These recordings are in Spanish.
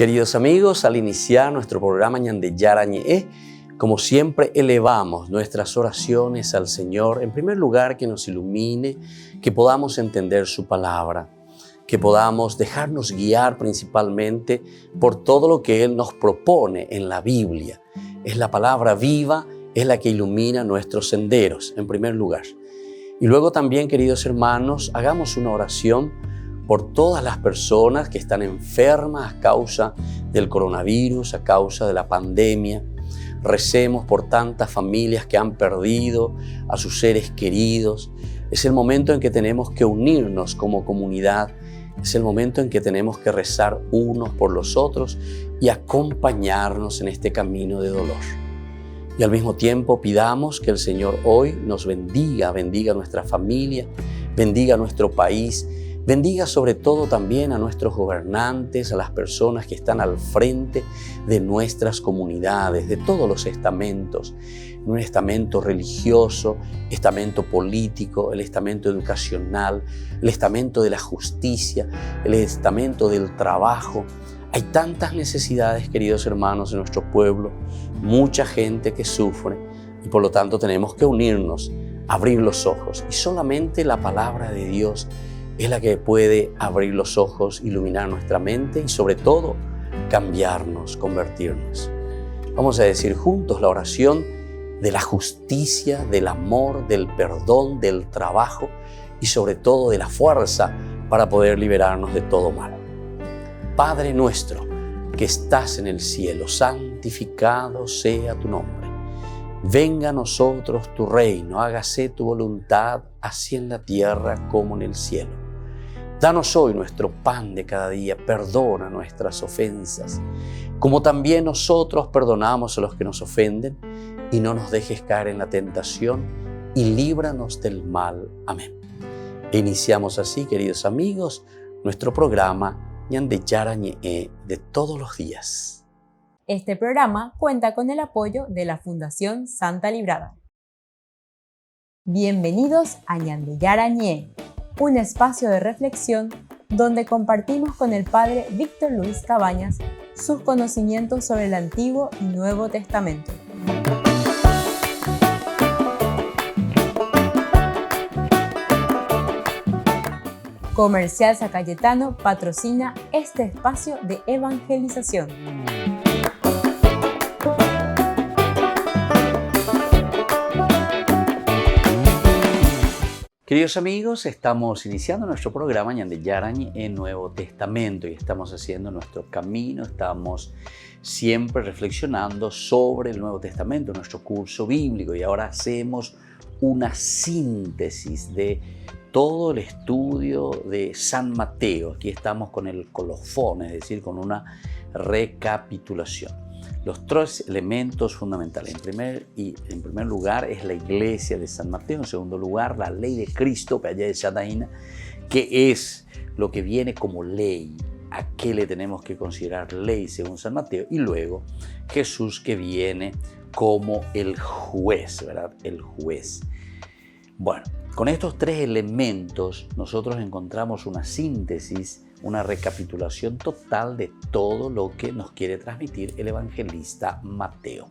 Queridos amigos, al iniciar nuestro programa Ñande Yarañe, como siempre elevamos nuestras oraciones al Señor, en primer lugar que nos ilumine, que podamos entender su palabra, que podamos dejarnos guiar principalmente por todo lo que Él nos propone en la Biblia. Es la palabra viva, es la que ilumina nuestros senderos, en primer lugar. Y luego también, queridos hermanos, hagamos una oración por todas las personas que están enfermas a causa del coronavirus, a causa de la pandemia. Recemos por tantas familias que han perdido a sus seres queridos. Es el momento en que tenemos que unirnos como comunidad. Es el momento en que tenemos que rezar unos por los otros y acompañarnos en este camino de dolor. Y al mismo tiempo pidamos que el Señor hoy nos bendiga a nuestra familia, bendiga a nuestro país, bendiga sobre todo también a nuestros gobernantes, a las personas que están al frente de nuestras comunidades, de todos los estamentos, un estamento religioso, estamento político, el estamento educacional, el estamento de la justicia, el estamento del trabajo. Hay tantas necesidades, queridos hermanos, en nuestro pueblo, mucha gente que sufre y por lo tanto tenemos que unirnos, abrir los ojos y solamente la palabra de Dios es la que puede abrir los ojos, iluminar nuestra mente y sobre todo cambiarnos, convertirnos. Vamos a decir juntos la oración de la justicia, del amor, del perdón, del trabajo y sobre todo de la fuerza para poder liberarnos de todo mal. Padre nuestro que estás en el cielo, santificado sea tu nombre. Venga a nosotros tu reino, hágase tu voluntad, así en la tierra como en el cielo. Danos hoy nuestro pan de cada día, perdona nuestras ofensas, como también nosotros perdonamos a los que nos ofenden, y no nos dejes caer en la tentación, y líbranos del mal. Amén. E iniciamos así, queridos amigos, nuestro programa Ñande Yarañe de todos los días. Este programa cuenta con el apoyo de la Fundación Santa Librada. Bienvenidos a Ñande Yarañe, un espacio de reflexión donde compartimos con el Padre Víctor Luis Cabañas sus conocimientos sobre el Antiguo y Nuevo Testamento. Comercial San Cayetano patrocina este espacio de evangelización. Queridos amigos, estamos iniciando nuestro programa Ñande Yarañe en Nuevo Testamento y estamos haciendo nuestro camino, estamos siempre reflexionando sobre el Nuevo Testamento, nuestro curso bíblico, y ahora hacemos una síntesis de todo el estudio de San Mateo. Aquí estamos con el colofón, es decir, con una recapitulación. Los tres elementos fundamentales. En primer lugar es la iglesia de San Mateo. En segundo lugar, la ley de Cristo, que es lo que viene como ley. ¿A qué le tenemos que considerar ley según San Mateo? Y luego Jesús, que viene como el juez, ¿verdad? El juez. Bueno, con estos tres elementos nosotros encontramos una síntesis, una recapitulación total de todo lo que nos quiere transmitir el evangelista Mateo.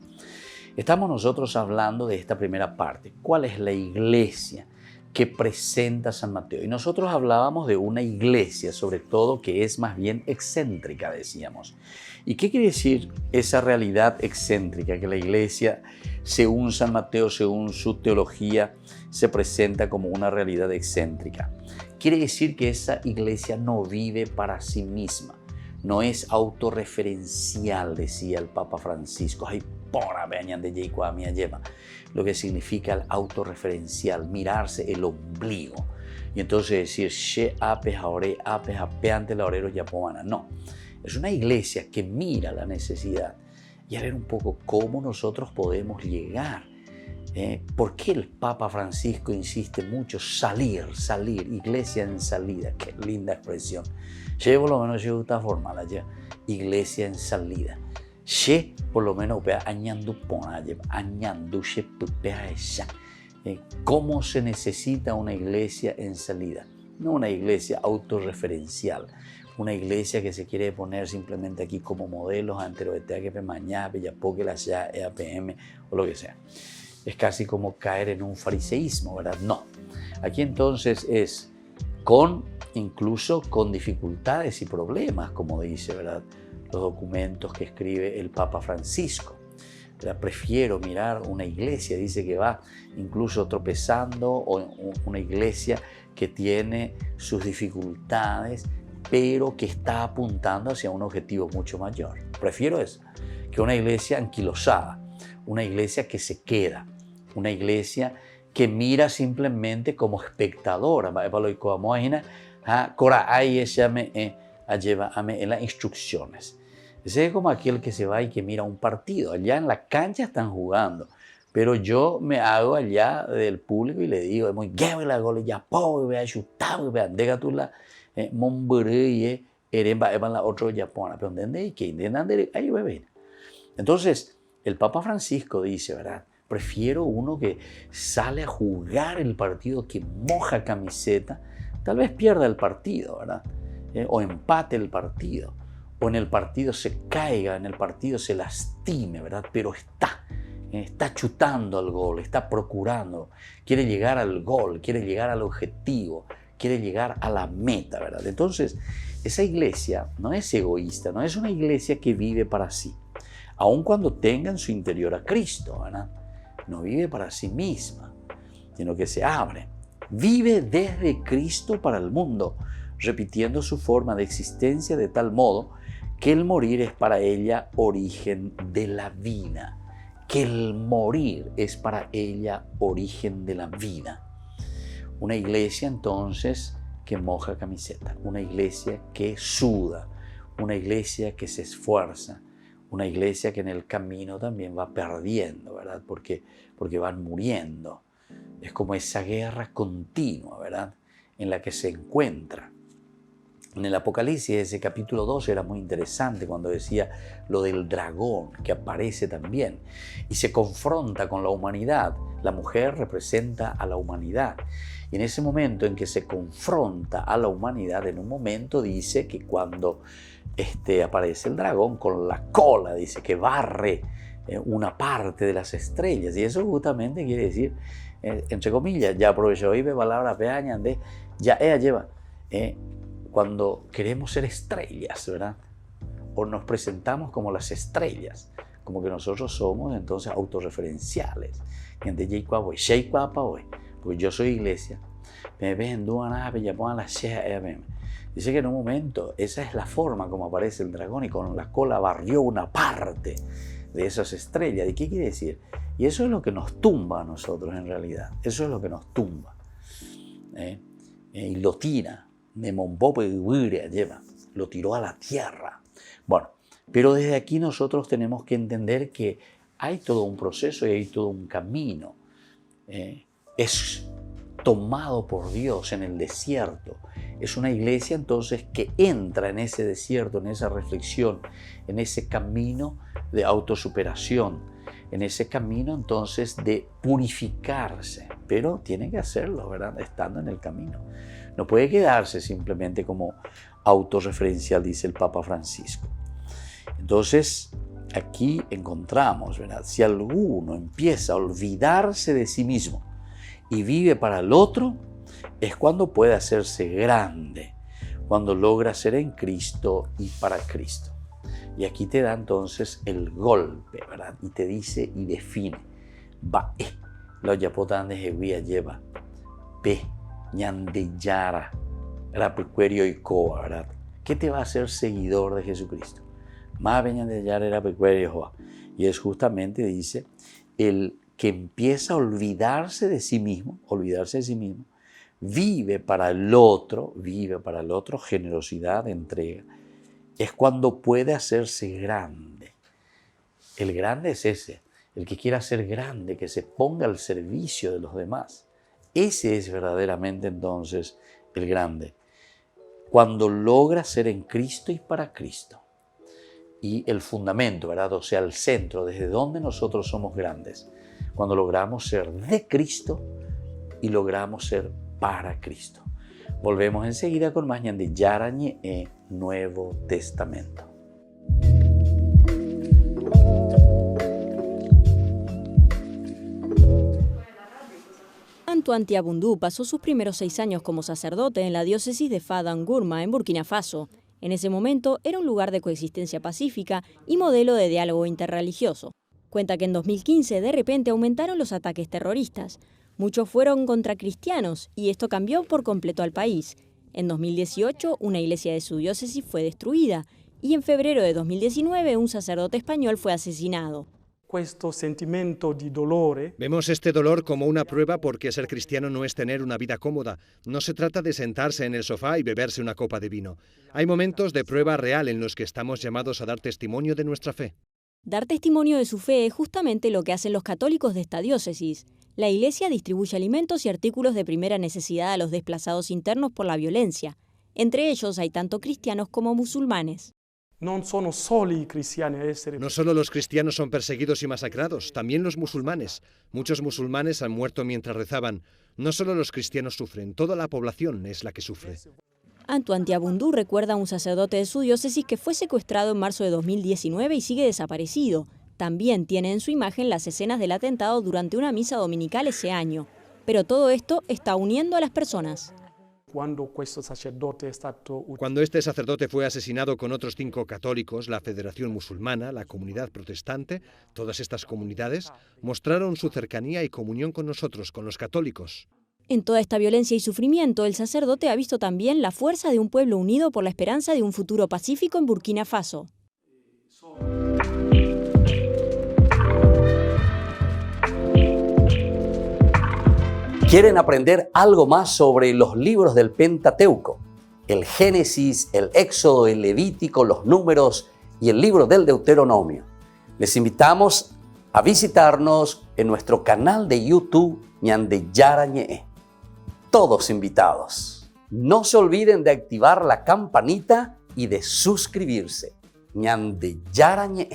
Estamos nosotros hablando de esta primera parte. ¿Cuál es la iglesia que presenta San Mateo? Y nosotros hablábamos de una iglesia, sobre todo, que es más bien excéntrica, decíamos. ¿Y qué quiere decir esa realidad excéntrica? Que la iglesia, según San Mateo, según su teología, se presenta como una realidad excéntrica. Quiere decir que esa iglesia no vive para sí misma, no es autorreferencial, decía el Papa Francisco. Lo que significa el autorreferencial, mirarse el ombligo. Y entonces decir, no, es una iglesia que mira la necesidad y a ver un poco cómo nosotros podemos llegar. ¿Por qué el Papa Francisco insiste mucho salir, iglesia en salida? Qué linda expresión. Yo por lo menos yo gusta formal allá, iglesia en salida. Yo por lo menos ¿cómo se necesita una iglesia en salida? No una iglesia autorreferencial, una iglesia que se quiere poner simplemente aquí como modelos ante lo que mañana, Bellapoque, la ya, EAPM o lo que sea. Es casi como caer en un fariseísmo, ¿verdad? No. Aquí entonces es incluso con dificultades y problemas, como dice, ¿verdad?, los documentos que escribe el Papa Francisco. Prefiero mirar una iglesia, dice que va incluso tropezando, o una iglesia que tiene sus dificultades, pero que está apuntando hacia un objetivo mucho mayor. Prefiero eso, que una iglesia anquilosada, una iglesia que se queda, una iglesia que mira simplemente como espectadora. En las instrucciones. Ese es como aquel que se va y que mira un partido. Allá en la cancha están jugando, pero yo me hago allá del público y le digo, es muy gay la gol, ya po, voy a chutar, voy a dejar tu la monbure eremba evan la otro japona, pero ¿entendés? Que intentan ahí bebé. Entonces, el Papa Francisco dice, ¿verdad? Prefiero uno que sale a jugar el partido, que moja camiseta, tal vez pierda el partido, ¿verdad? O empate el partido, o en el partido se caiga, en el partido se lastime, ¿verdad? Pero está chutando al gol, está procurando, quiere llegar al gol, quiere llegar al objetivo, quiere llegar a la meta, ¿verdad? Entonces, esa iglesia no es egoísta, no es una iglesia que vive para sí, aun cuando tenga en su interior a Cristo, ¿verdad? No vive para sí misma, sino que se abre. Vive desde Cristo para el mundo, repitiendo su forma de existencia de tal modo que el morir es para ella origen de la vida. Que el morir es para ella origen de la vida. Una iglesia entonces que moja camiseta, una iglesia que suda, una iglesia que se esfuerza, una iglesia que en el camino también va perdiendo, ¿verdad? Porque van muriendo. Es como esa guerra continua, ¿verdad?, en la que se encuentra. En el Apocalipsis, ese capítulo 12 era muy interesante cuando decía lo del dragón que aparece también y se confronta con la humanidad. La mujer representa a la humanidad. Y en ese momento en que se confronta a la humanidad, en un momento dice que cuando aparece el dragón con la cola, dice que barre una parte de las estrellas. Y eso justamente quiere decir, entre comillas, ya aprovechó y ve palabras peañas de ya ella lleva. Cuando queremos ser estrellas, ¿verdad? O nos presentamos como las estrellas, como que nosotros somos entonces autorreferenciales. Porque yo soy iglesia. Dice que en un momento esa es la forma como aparece el dragón y con la cola barrió una parte de esas estrellas. ¿Y qué quiere decir? Y eso es lo que nos tumba a nosotros en realidad. Eso es lo que nos tumba. Y lo tira. Lo tiró a la tierra. Bueno, pero desde aquí nosotros tenemos que entender que hay todo un proceso y hay todo un camino. Es tomado por Dios en el desierto. Es una iglesia entonces que entra en ese desierto, en esa reflexión, en ese camino de autosuperación, en ese camino entonces de purificarse. Pero tiene que hacerlo, ¿verdad?, estando en el camino. No puede quedarse simplemente como autorreferencial, dice el Papa Francisco. Entonces, aquí encontramos, ¿verdad?, si alguno empieza a olvidarse de sí mismo y vive para el otro, es cuando puede hacerse grande, cuando logra ser en Cristo y para Cristo. Y aquí te da entonces el golpe, ¿verdad?, y te dice y define. Va, lo yapotán de Jevía lleva, pe, ñandeyara, rapecuerio y coa, ¿verdad? ¿Qué te va a hacer seguidor de Jesucristo? Más ñandeyara era pecuerio joa. Y es justamente, dice, el que empieza a olvidarse de sí mismo, vive para el otro, generosidad, entrega. Es cuando puede hacerse grande. El grande es ese, el que quiera ser grande, que se ponga al servicio de los demás. Ese es verdaderamente entonces el grande. Cuando logra ser en Cristo y para Cristo. Y el fundamento, ¿verdad? O sea, el centro, desde donde nosotros somos grandes. Cuando logramos ser de Cristo y logramos ser para Cristo. Volvemos enseguida con más ñandeyara ñe Nuevo Testamento. Antoine Tiabundú pasó sus primeros 6 años como sacerdote en la diócesis de Fadang Gourma, en Burkina Faso. En ese momento era un lugar de coexistencia pacífica y modelo de diálogo interreligioso. Cuenta que en 2015 de repente aumentaron los ataques terroristas. Muchos fueron contra cristianos y esto cambió por completo al país. En 2018 una iglesia de su diócesis fue destruida y en febrero de 2019 un sacerdote español fue asesinado. Vemos este dolor como una prueba porque ser cristiano no es tener una vida cómoda. No se trata de sentarse en el sofá y beberse una copa de vino. Hay momentos de prueba real en los que estamos llamados a dar testimonio de nuestra fe. Dar testimonio de su fe es justamente lo que hacen los católicos de esta diócesis. La iglesia distribuye alimentos y artículos de primera necesidad a los desplazados internos por la violencia. Entre ellos hay tanto cristianos como musulmanes. No solo los cristianos son perseguidos y masacrados, también los musulmanes. Muchos musulmanes han muerto mientras rezaban. No solo los cristianos sufren, toda la población es la que sufre. Antoine Tiabundú recuerda a un sacerdote de su diócesis que fue secuestrado en marzo de 2019 y sigue desaparecido. También tiene en su imagen las escenas del atentado durante una misa dominical ese año. Pero todo esto está uniendo a las personas. Cuando este sacerdote fue asesinado con otros 5 católicos, la Federación Musulmana, la Comunidad Protestante, todas estas comunidades mostraron su cercanía y comunión con nosotros, con los católicos. En toda esta violencia y sufrimiento, el sacerdote ha visto también la fuerza de un pueblo unido por la esperanza de un futuro pacífico en Burkina Faso. ¿Quieren aprender algo más sobre los libros del Pentateuco? El Génesis, el Éxodo, el Levítico, los Números y el libro del Deuteronomio. Les invitamos a visitarnos en nuestro canal de YouTube Ñande Yarañe. Todos invitados. No se olviden de activar la campanita y de suscribirse. Ñande Yarañe.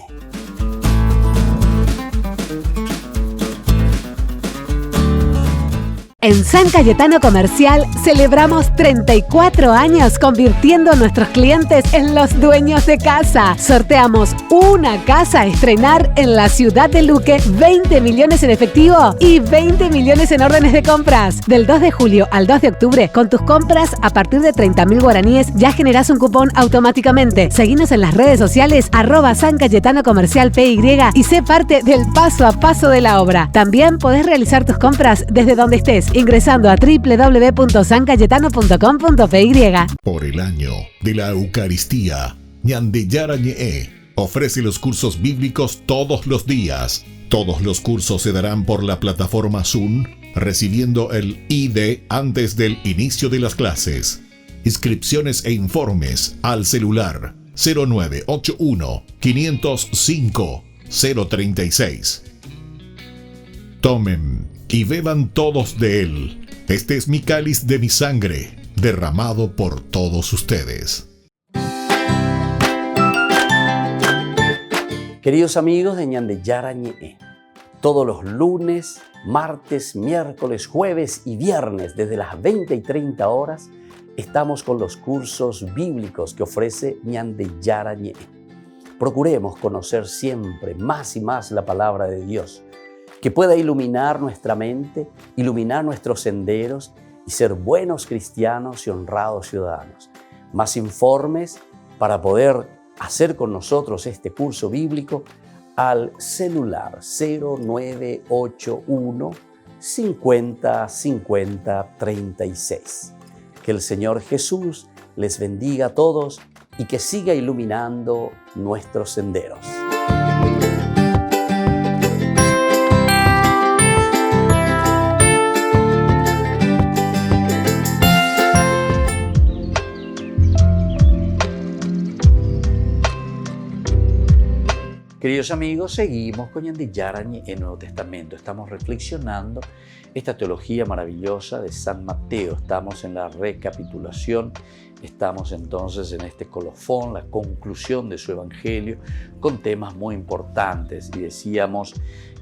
En San Cayetano Comercial celebramos 34 años convirtiendo a nuestros clientes en los dueños de casa. Sorteamos una casa a estrenar en la ciudad de Luque, 20 millones en efectivo y 20 millones en órdenes de compras. Del 2 de julio al 2 de octubre, con tus compras a partir de 30.000 guaraníes ya generás un cupón automáticamente. Seguinos en las redes sociales @San Cayetano Comercial PY y sé parte del paso a paso de la obra. También podés realizar tus compras desde donde estés, ingresando a www.sancayetano.com.py. Por el año de la Eucaristía, Ñande Yarañe ofrece los cursos bíblicos todos los días. Todos los cursos se darán por la plataforma Zoom, recibiendo el ID antes del inicio de las clases. Inscripciones e informes al celular 0981 505 036. Tomen y beban todos de él. Este es mi cáliz de mi sangre, derramado por todos ustedes. Queridos amigos de Ñande Yarañe, todos los lunes, martes, miércoles, jueves y viernes desde las 20 y 30 horas estamos con los cursos bíblicos que ofrece Ñande Yarañe. Procuremos conocer siempre más y más la palabra de Dios, que pueda iluminar nuestra mente, iluminar nuestros senderos y ser buenos cristianos y honrados ciudadanos. Más informes para poder hacer con nosotros este curso bíblico al celular 0981 50 50 36. Que el Señor Jesús les bendiga a todos y que siga iluminando nuestros senderos. Queridos amigos, seguimos con Ñande Yarañe en el Nuevo Testamento. Estamos reflexionando esta teología maravillosa de San Mateo. Estamos en la recapitulación, estamos entonces en este colofón, la conclusión de su evangelio, con temas muy importantes. Y decíamos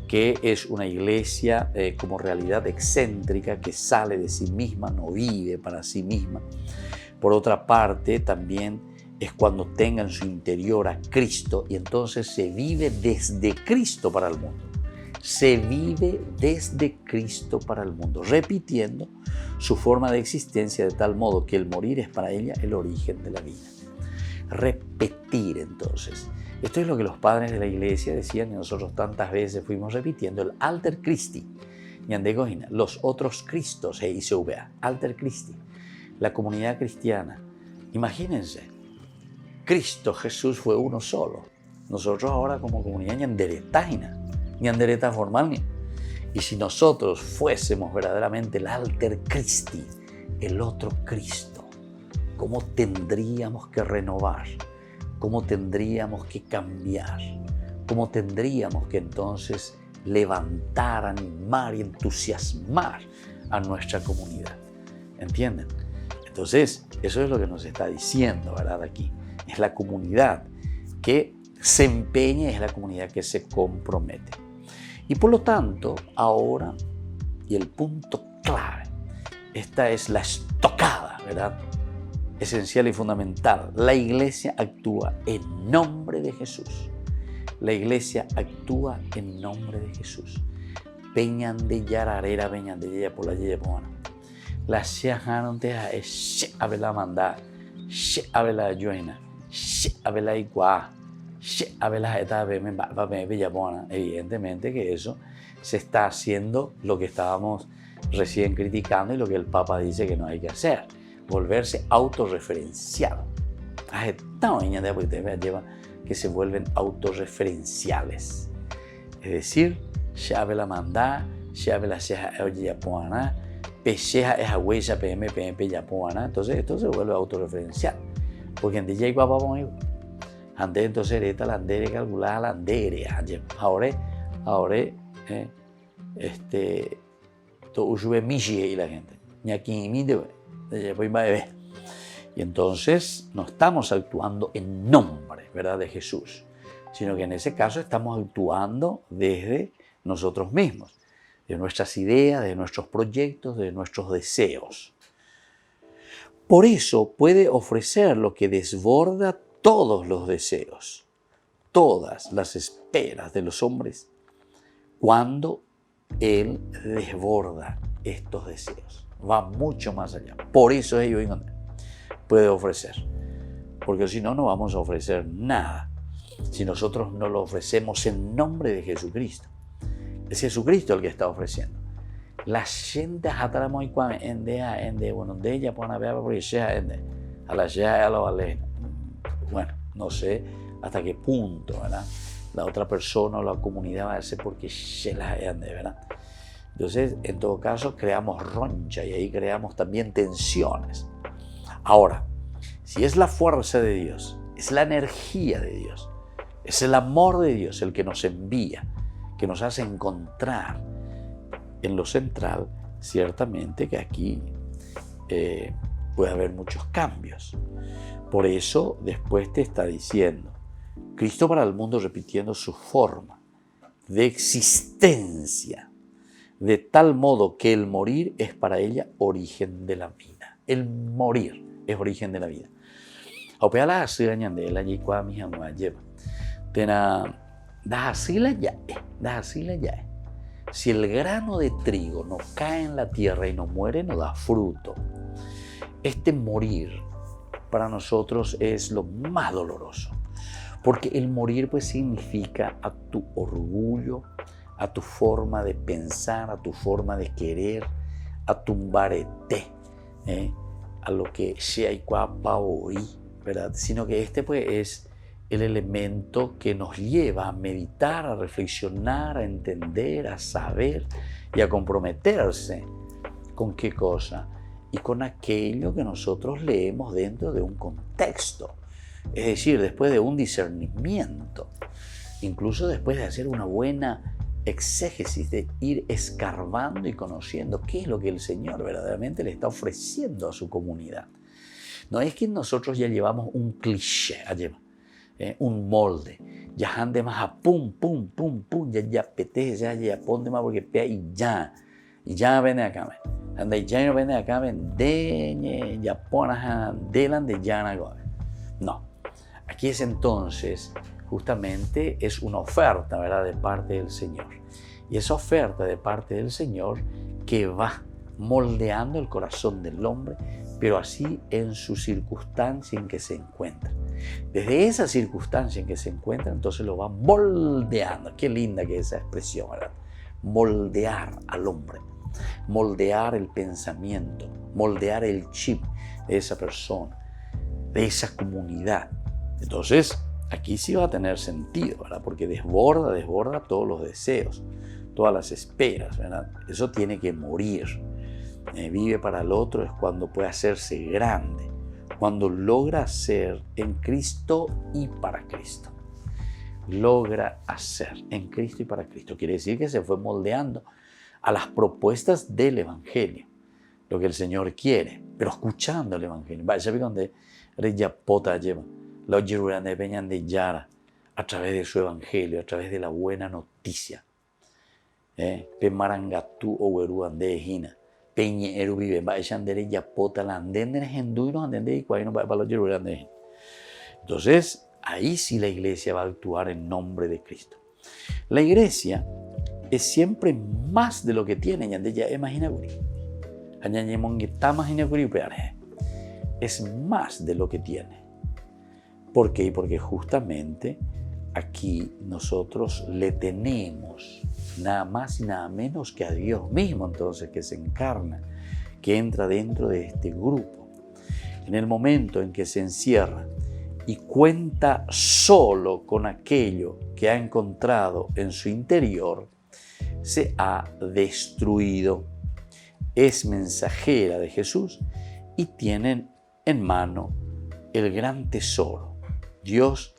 que es una iglesia como realidad excéntrica que sale de sí misma, no vive para sí misma. Por otra parte, también es cuando tenga en su interior a Cristo y entonces se vive desde Cristo para el mundo. Se vive desde Cristo para el mundo, repitiendo su forma de existencia de tal modo que el morir es para ella el origen de la vida. Repetir entonces. Esto es lo que los padres de la iglesia decían y nosotros tantas veces fuimos repitiendo, el Alter Christi, los otros Cristos, Alter Christi, la comunidad cristiana. Imagínense, Cristo Jesús fue uno solo. Nosotros ahora como comunidad ñandereta formal. Y si nosotros fuésemos verdaderamente el Alter Christi, el otro Cristo, ¿cómo tendríamos que renovar? ¿Cómo tendríamos que cambiar? ¿Cómo tendríamos que entonces levantar, animar y entusiasmar a nuestra comunidad? ¿Entienden? Entonces, eso es lo que nos está diciendo, ¿verdad? Aquí. Es la comunidad que se empeña, es la comunidad que se compromete. Y por lo tanto, ahora, y el punto clave, esta es la estocada, ¿verdad? Esencial y fundamental. La iglesia actúa en nombre de Jesús. La iglesia actúa en nombre de Jesús. Peñan de yararera, peñan de yaya por la yaya poana. La shaharon te es abela manda, abela yuena, abela igua, abela eta bella poana. Evidentemente que eso se está haciendo lo que estábamos recién criticando y lo que el Papa dice que no hay que hacer. Volverse autorreferencial. Que se vuelven autorreferenciales. Es decir, Shabela Mandá, Shabela Sheha Yapuana, Pesheja es Agüeya PM Yapuana. Entonces esto se vuelve autorreferencial. Porque en DJ Guapa Pongo, antes entonces era la andere calculada la andere. Ahora, todo usube mishi y la gente. Ñaki mide. Y entonces no estamos actuando en nombre, ¿verdad?, de Jesús, sino que en ese caso estamos actuando desde nosotros mismos, de nuestras ideas, de nuestros proyectos, de nuestros deseos. Por eso puede ofrecer lo que desborda todos los deseos, todas las esperas de los hombres, cuando Él desborda estos deseos. Va mucho más allá. Por eso ellos puede ofrecer. Porque si no, no vamos a ofrecer nada. Si nosotros no lo ofrecemos en nombre de Jesucristo. Es Jesucristo el que está ofreciendo. La gente bueno, no sé hasta qué punto, ¿verdad?, la otra persona o la comunidad va a hacer porque se la ¿verdad? Entonces, en todo caso, creamos roncha y ahí creamos también tensiones. Ahora, si es la fuerza de Dios, es la energía de Dios, es el amor de Dios el que nos envía, que nos hace encontrar en lo central, ciertamente que aquí puede haber muchos cambios. Por eso, después te está diciendo, Cristo para el mundo repitiendo su forma de existencia, de tal modo que el morir es para ella origen de la vida. El morir es origen de la vida. Si el grano de trigo no cae en la tierra y no muere, no da fruto. Este morir para nosotros es lo más doloroso, porque el morir pues significa a tu orgullo, a tu forma de pensar, a tu forma de querer, a tumbarete, a lo que sea y cuapa hoy, ¿verdad? Sino que este pues es el elemento que nos lleva a meditar, a reflexionar, a entender, a saber y a comprometerse. ¿Con qué cosa? Y con aquello que nosotros leemos dentro de un contexto. Es decir, después de un discernimiento, incluso después de hacer una buena exégesis, de ir escarbando y conociendo qué es lo que el Señor verdaderamente le está ofreciendo a su comunidad. No es que nosotros ya llevamos un cliché, un molde, ya ande más a pum, ya pete, ya ponte más porque pea y ya viene acá, anda y ya no viene acá, deñe, ya ponas delan de ya no. Aquí es entonces, justamente, es una oferta, ¿verdad?, de parte del Señor. Y esa oferta de parte del Señor que va moldeando el corazón del hombre, pero así en su circunstancia en que se encuentra. Desde esa circunstancia en que se encuentra, entonces lo va moldeando. Qué linda que es esa expresión, ¿verdad? Moldear al hombre, moldear el pensamiento, moldear el chip de esa persona, de esa comunidad. Entonces, aquí sí va a tener sentido, ¿verdad? Porque desborda todos los deseos, todas las esperas, ¿verdad? Eso tiene que morir. Vive para el otro es cuando puede hacerse grande, cuando logra ser en Cristo y para Cristo. Logra hacer en Cristo y para Cristo. Quiere decir que se fue moldeando a las propuestas del Evangelio, lo que el Señor quiere, pero escuchando el Evangelio. Vaya donde Reyapota lleva la oyeruran de Peñan de Yara a través de su Evangelio, a través de la buena noticia. Pemarangatu o Weruan de Ejina. Peñe eru vive, vayan de Reyapota, la andenden genduinos, andenden y cuáles no va para los oyeruran de Ejina. Entonces, ahí sí la iglesia va a actuar en nombre de Cristo. La iglesia es siempre más de lo que tiene. Es más de lo que tiene. ¿Por qué? Porque justamente aquí nosotros le tenemos nada más y nada menos que a Dios mismo, entonces, que se encarna, que entra dentro de este grupo. En el momento en que se encierra y cuenta solo con aquello que ha encontrado en su interior, se ha destruido. Es mensajera de Jesús y tienen en mano el gran tesoro, Dios,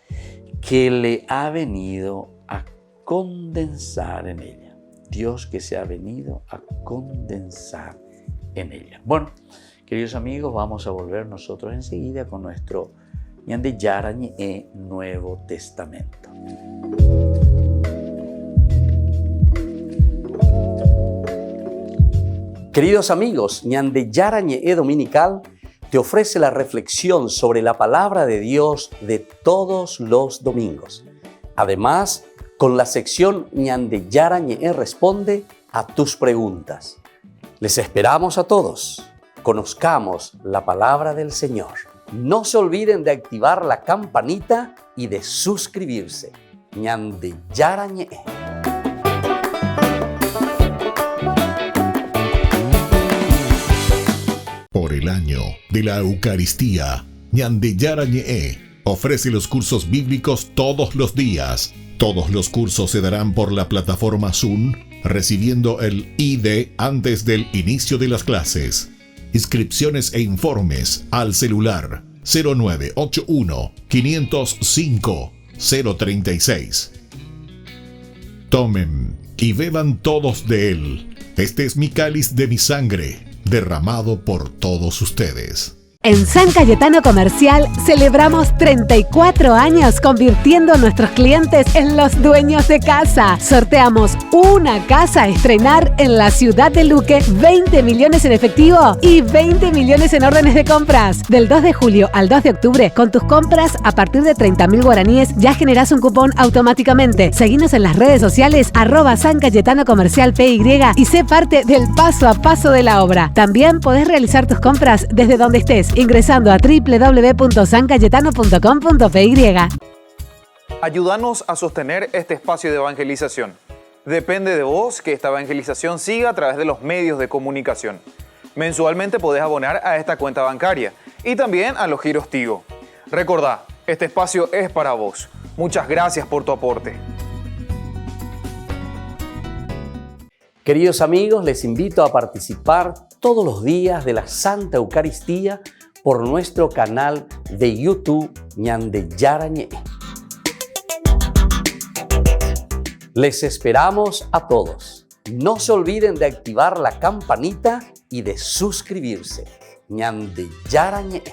que le ha venido a condensar en ella. Dios que se ha venido a condensar en ella. Bueno, queridos amigos, vamos a volver nosotros enseguida con nuestro Ñande Yarañe Nuevo Testamento. Queridos amigos, Ñande Yarañe Dominical te ofrece la reflexión sobre la palabra de Dios de todos los domingos. Además, con la sección Ñande Yarañe responde a tus preguntas. Les esperamos a todos. Conozcamos la palabra del Señor. No se olviden de activar la campanita y de suscribirse. Ñande Yarañe. Por el año de la Eucaristía, Ñande Yarañe ofrece los cursos bíblicos todos los días. Todos los cursos se darán por la plataforma Zoom, recibiendo el ID antes del inicio de las clases. Inscripciones e informes al celular 0981 505 036. Tomen y beban todos de él. Este es mi cáliz de mi sangre, derramado por todos ustedes. En San Cayetano Comercial celebramos 34 años convirtiendo a nuestros clientes en los dueños de casa. Sorteamos una casa a estrenar en la ciudad de Luque, 20 millones en efectivo y 20 millones en órdenes de compras. Del 2 de julio al 2 de octubre, con tus compras a partir de 30.000 guaraníes ya generás un cupón automáticamente. Seguinos en las redes sociales @San Cayetano Comercial PY y sé parte del paso a paso de la obra. También podés realizar tus compras desde donde estés, ingresando a www.sancayetano.com.py. Ayúdanos a sostener este espacio de evangelización. Depende de vos que esta evangelización siga a través de los medios de comunicación. Mensualmente podés abonar a esta cuenta bancaria y también a los giros Tigo. Recordá, este espacio es para vos. Muchas gracias por tu aporte. Queridos amigos, les invito a participar todos los días de la Santa Eucaristía por nuestro canal de YouTube Ñande Yarañe. Les esperamos a todos. No se olviden de activar la campanita y de suscribirse. Ñande Yarañe.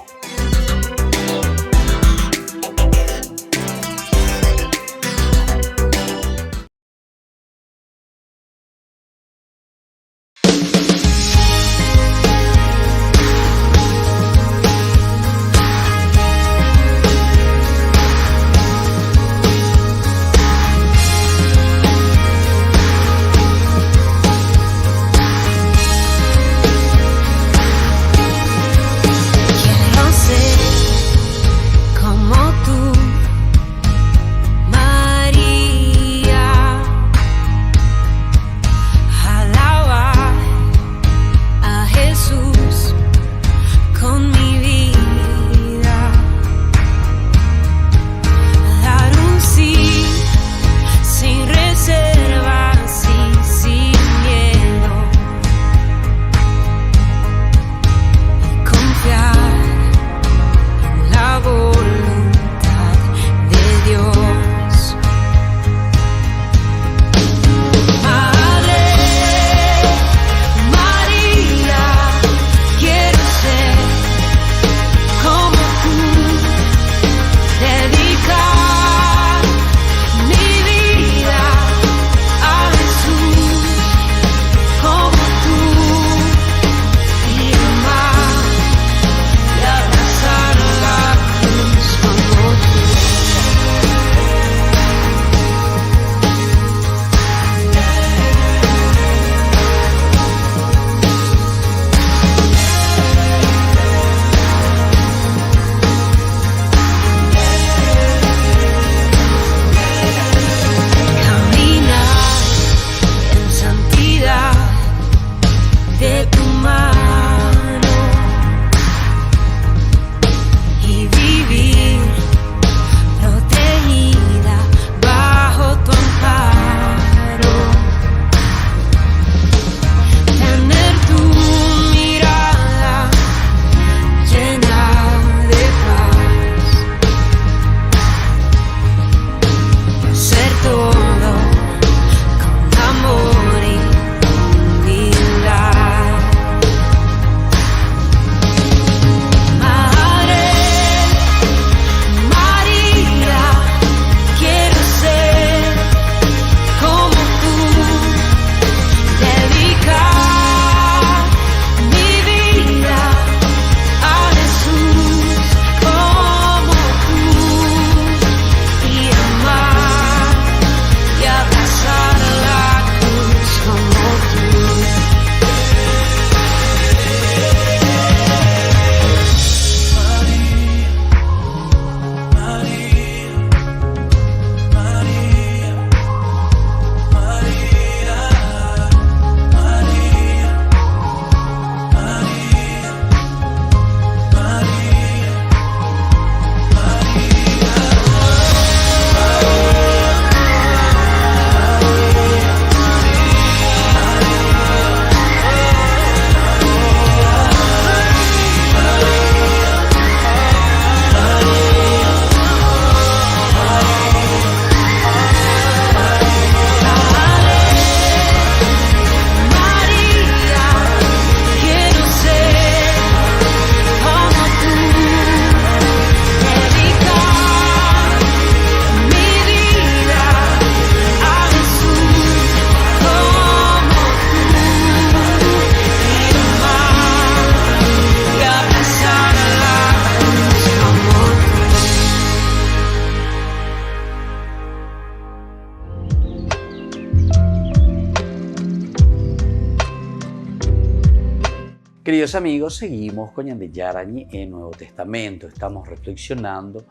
Queridos amigos, seguimos con Ñande Yarañe en Nuevo Testamento. Estamos reflexionando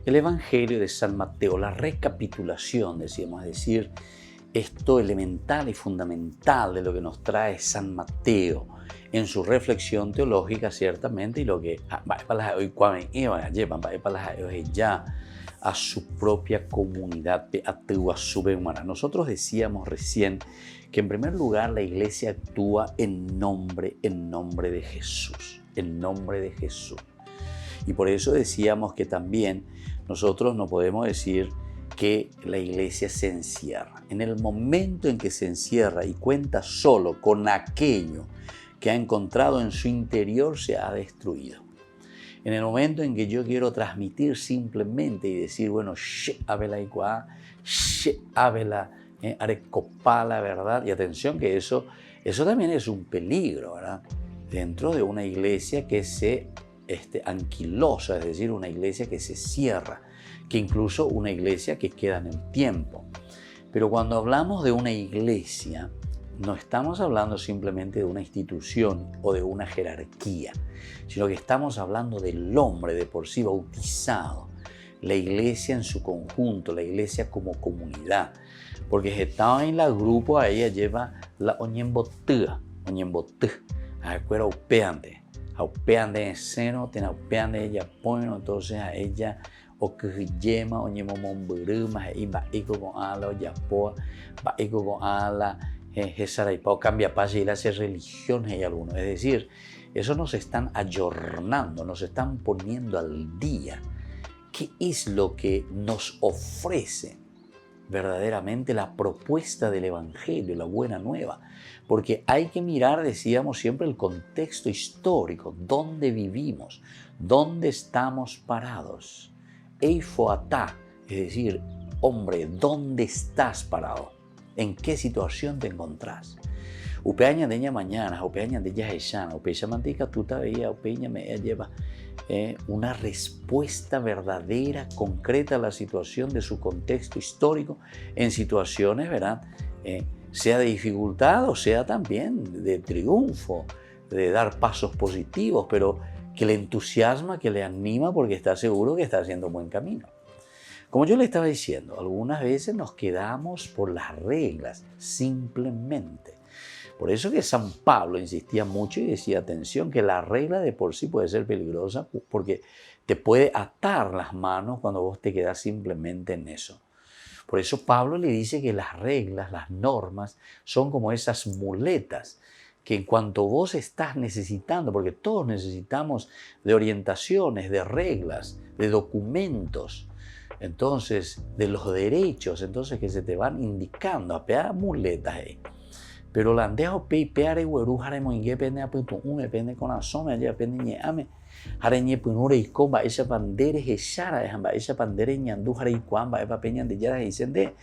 el Evangelio de San Mateo, la recapitulación, decíamos, es decir, esto elemental y fundamental de lo que nos trae San Mateo en su reflexión teológica, ciertamente, y lo que ya a su propia comunidad. Nosotros decíamos recién que en primer lugar la iglesia actúa en nombre de Jesús, en nombre de Jesús. Y por eso decíamos que también nosotros no podemos decir que la iglesia se encierra. En el momento en que se encierra y cuenta solo con aquello que ha encontrado en su interior, se ha destruido. En el momento en que yo quiero transmitir simplemente y decir, bueno, arecopá la verdad, y atención que eso también es un peligro, ¿verdad? Dentro de una iglesia que se anquilosa, es decir, una iglesia que se cierra, que incluso una iglesia que queda en el tiempo. Pero cuando hablamos de una iglesia, no estamos hablando simplemente de una institución o de una jerarquía, sino que estamos hablando del hombre de por sí bautizado, la iglesia en su conjunto, la iglesia como comunidad. Porque estaba en la grupo, a ella lleva la oñembotía, a cuera upeante en seno, tiene upeante ella bueno, entonces a ella o que yema oñemomomburuma y baico con ala o yapoa, baico con ala, o cambia paz y hace religiones y algunos. Es decir, eso nos están ayornando, nos están poniendo al día. ¿Qué es lo que nos ofrece verdaderamente la propuesta del Evangelio, la buena nueva? Porque hay que mirar, decíamos siempre, el contexto histórico, dónde vivimos, dónde estamos parados. Eifoatá, es decir, hombre, ¿dónde estás parado? ¿En qué situación te encontrás? Upeaña de ella mañana, upeaña de ella eshana, upeaña mantica tuta veía, upeaña me lleva una respuesta verdadera, concreta a la situación de su contexto histórico en situaciones, ¿verdad? Sea de dificultad o sea también de triunfo, de dar pasos positivos, pero que le entusiasma, que le anima porque está seguro que está haciendo un buen camino. Como yo le estaba diciendo, algunas veces nos quedamos por las reglas, simplemente. Por eso que San Pablo insistía mucho y decía, atención, que la regla de por sí puede ser peligrosa porque te puede atar las manos cuando vos te quedás simplemente en eso. Por eso Pablo le dice que las reglas, las normas, son como esas muletas que en cuanto vos estás necesitando, porque todos necesitamos de orientaciones, de reglas, de documentos, entonces de los derechos, entonces que se te van indicando, a pegar muletas ahí. Pero la andejo peare hueru haremo inge pende apunto un pende con asome allá pende ñeame hareñe punure y comba esa bandere hechara esa bandere ñandu hare y cuamba eva peñan de yara dicende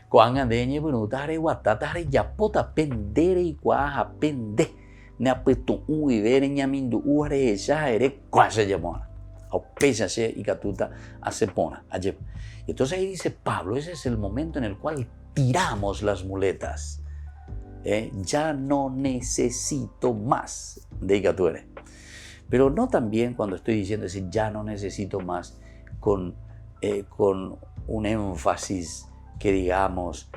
cuanga de ñe punuta hare guatata hare yapota pendere y cuaja pende ne apunto un y vere ñamindu hare esa ere cuasa llamona o pesa se y catuta hace pona allá. Y entonces ahí dice Pablo, ese es el momento en el cual tiramos las muletas. Ya no necesito más de Icatuere. Pero no también cuando estoy diciendo ese ya no necesito más con un énfasis que digamos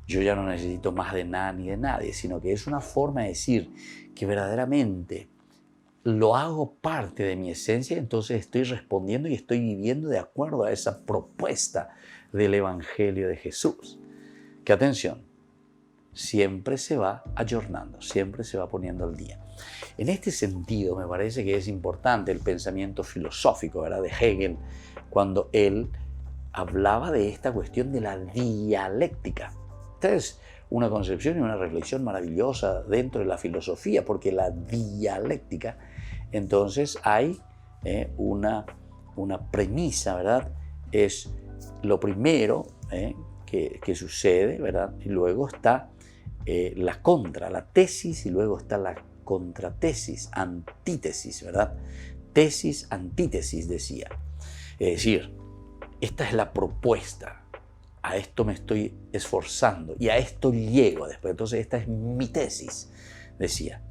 yo ya no necesito más de nada ni de nadie, sino que es una forma de decir que verdaderamente lo hago parte de mi esencia, entonces estoy respondiendo y estoy viviendo de acuerdo a esa propuesta del Evangelio de Jesús. Que atención, siempre se va ayornando, siempre se va poniendo al día. En este sentido me parece que es importante el pensamiento filosófico, ¿verdad?, de Hegel, cuando él hablaba de esta cuestión de la dialéctica. Esta es una concepción y una reflexión maravillosa dentro de la filosofía, porque la dialéctica, entonces hay una premisa, ¿verdad? Es lo primero que sucede, ¿verdad? Y luego está la tesis, y luego está la contratesis, antítesis, ¿verdad? Tesis, antítesis, decía. Es decir, esta es la propuesta, a esto me estoy esforzando y a esto llego después. Entonces esta es mi tesis, decía.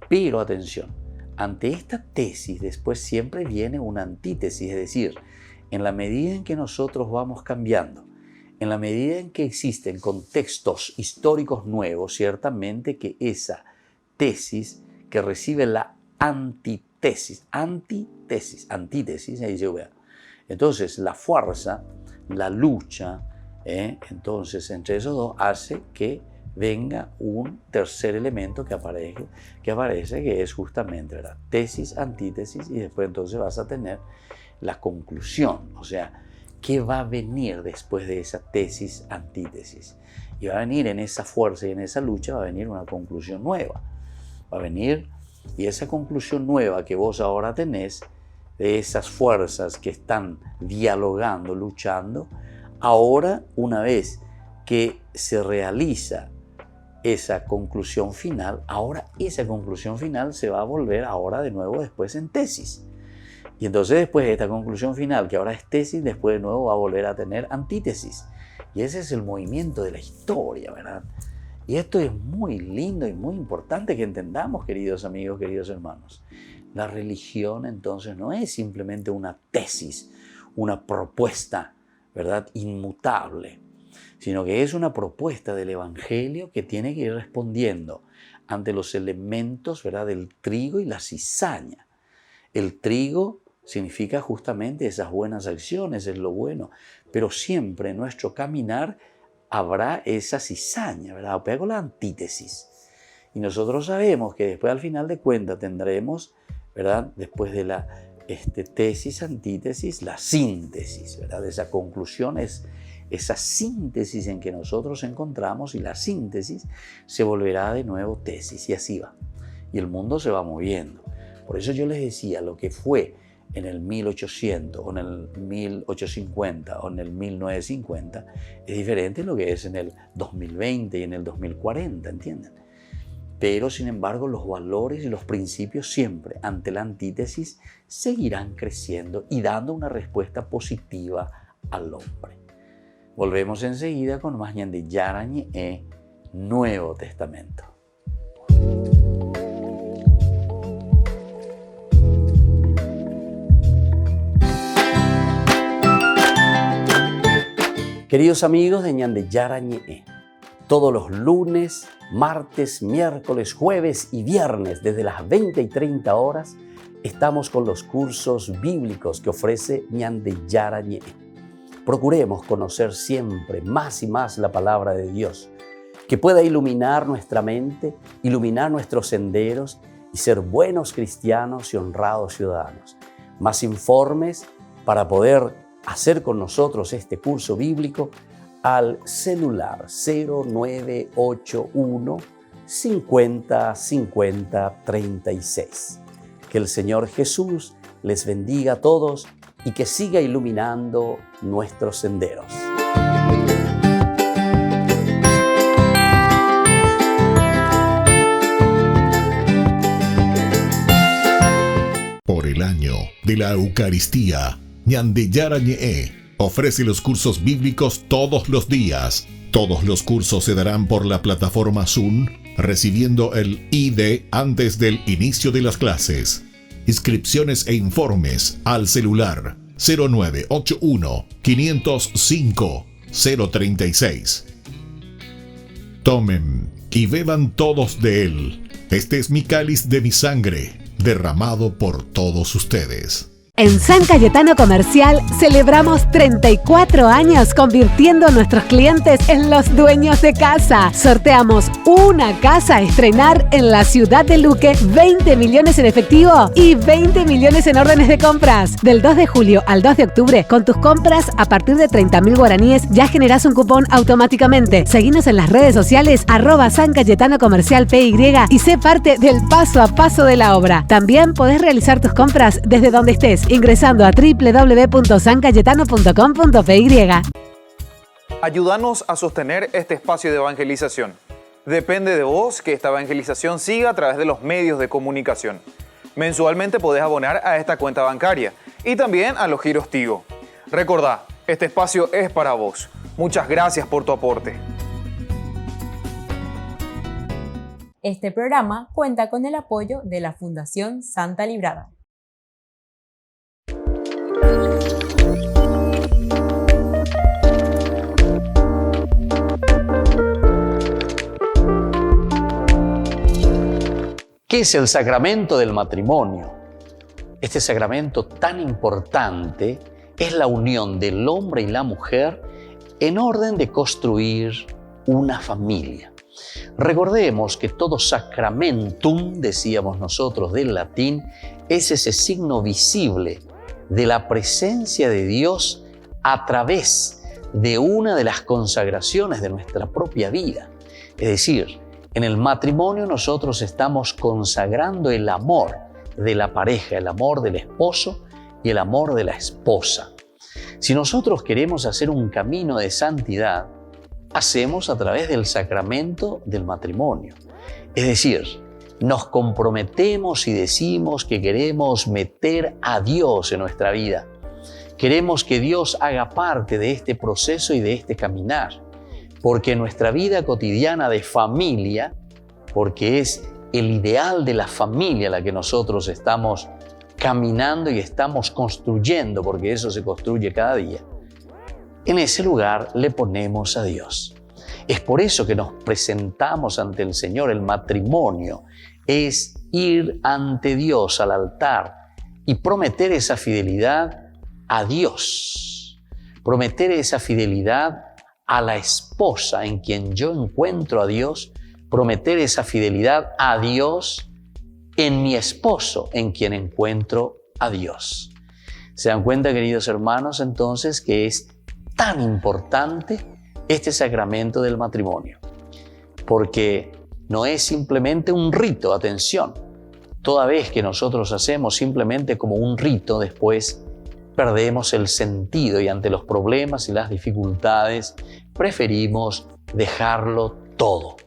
Pero atención, ante esta tesis después siempre viene una antítesis, es decir, en la medida en que nosotros vamos cambiando, en la medida en que existen contextos históricos nuevos, ciertamente que esa tesis que recibe la antítesis, ahí se vea. Entonces la fuerza, la lucha, entonces entre esos dos hace que venga un tercer elemento que aparece, que es justamente, ¿verdad?, tesis, antítesis, y después entonces vas a tener la conclusión, o sea, ¿qué va a venir después de esa tesis, antítesis? Y va a venir en esa fuerza y en esa lucha, va a venir una conclusión nueva, va a venir, y esa conclusión nueva que vos ahora tenés, de esas fuerzas que están dialogando, luchando, ahora una vez que se realiza esa conclusión final, ahora esa conclusión final se va a volver ahora de nuevo después en tesis. Y entonces después de esta conclusión final, que ahora es tesis, después de nuevo va a volver a tener antítesis. Y ese es el movimiento de la historia, ¿verdad? Y esto es muy lindo y muy importante que entendamos, queridos amigos, queridos hermanos. La religión entonces no es simplemente una tesis, una propuesta, ¿verdad?, inmutable, sino que es una propuesta del Evangelio que tiene que ir respondiendo ante los elementos, ¿verdad?, del trigo y la cizaña. El trigo significa justamente esas buenas acciones, es lo bueno, pero siempre en nuestro caminar habrá esa cizaña, ¿verdad?, o pego la antítesis. Y nosotros sabemos que después al final de cuentas tendremos, ¿verdad?, después de la tesis, antítesis, la síntesis, ¿verdad? Esa conclusión es esa síntesis en que nosotros encontramos, y la síntesis se volverá de nuevo tesis, y así va. Y el mundo se va moviendo. Por eso yo les decía, lo que fue en el 1800 o en el 1850 o en el 1950 es diferente a lo que es en el 2020 y en el 2040, ¿entienden? Pero sin embargo los valores y los principios siempre ante la antítesis seguirán creciendo y dando una respuesta positiva al hombre. Volvemos enseguida con más Ñande Yarañe, Nuevo Testamento. Queridos amigos de Ñande Yarañe, todos los lunes, martes, miércoles, jueves y viernes desde las 20 y 30 horas estamos con los cursos bíblicos que ofrece Ñande Yarañe. Procuremos conocer siempre más y más la palabra de Dios, que pueda iluminar nuestra mente, iluminar nuestros senderos y ser buenos cristianos y honrados ciudadanos. Más informes para poder hacer con nosotros este curso bíblico al celular 0981 50 50 36. Que el Señor Jesús les bendiga a todos y que siga iluminando nuestros senderos. Por el año de la Eucaristía, Ñande Yarañe ofrece los cursos bíblicos todos los días. Todos los cursos se darán por la plataforma Zoom, recibiendo el ID antes del inicio de las clases. Inscripciones e informes al celular 0981 505 036. Tomen y beban todos de él. Este es mi cáliz de mi sangre, derramado por todos ustedes. En San Cayetano Comercial celebramos 34 años convirtiendo a nuestros clientes en los dueños de casa. Sorteamos una casa a estrenar en la ciudad de Luque, 20 millones en efectivo y 20 millones en órdenes de compras. Del 2 de julio al 2 de octubre, con tus compras a partir de 30.000 guaraníes ya generás un cupón automáticamente. Seguinos en las redes sociales @San Cayetano Comercial PY y sé parte del paso a paso de la obra. También podés realizar tus compras desde donde estés, ingresando a www.sancayetano.com.py. Ayúdanos a sostener este espacio de evangelización. Depende de vos que esta evangelización siga a través de los medios de comunicación. Mensualmente podés abonar a esta cuenta bancaria y también a los giros Tigo. Recordá, este espacio es para vos. Muchas gracias por tu aporte. Este programa cuenta con el apoyo de la Fundación Santa Librada. ¿Qué es el sacramento del matrimonio? Este sacramento tan importante es la unión del hombre y la mujer en orden de construir una familia. Recordemos que todo sacramentum, decíamos nosotros del latín, es ese signo visible de la presencia de Dios a través de una de las consagraciones de nuestra propia vida. Es decir, en el matrimonio nosotros estamos consagrando el amor de la pareja, el amor del esposo y el amor de la esposa. Si nosotros queremos hacer un camino de santidad, hacemos a través del sacramento del matrimonio. Es decir, nos comprometemos y decimos que queremos meter a Dios en nuestra vida. Queremos que Dios haga parte de este proceso y de este caminar, porque nuestra vida cotidiana de familia, porque es el ideal de la familia la que nosotros estamos caminando y estamos construyendo, porque eso se construye cada día, en ese lugar le ponemos a Dios. Es por eso que nos presentamos ante el Señor. El matrimonio es ir ante Dios al altar y prometer esa fidelidad a Dios, prometer esa fidelidad a la esposa en quien yo encuentro a Dios, prometer esa fidelidad a Dios en mi esposo en quien encuentro a Dios. ¿Se dan cuenta, queridos hermanos, entonces, que es tan importante este sacramento del matrimonio? Porque no es simplemente un rito, atención. Toda vez que nosotros hacemos simplemente como un rito, después perdemos el sentido y ante los problemas y las dificultades preferimos dejarlo todo.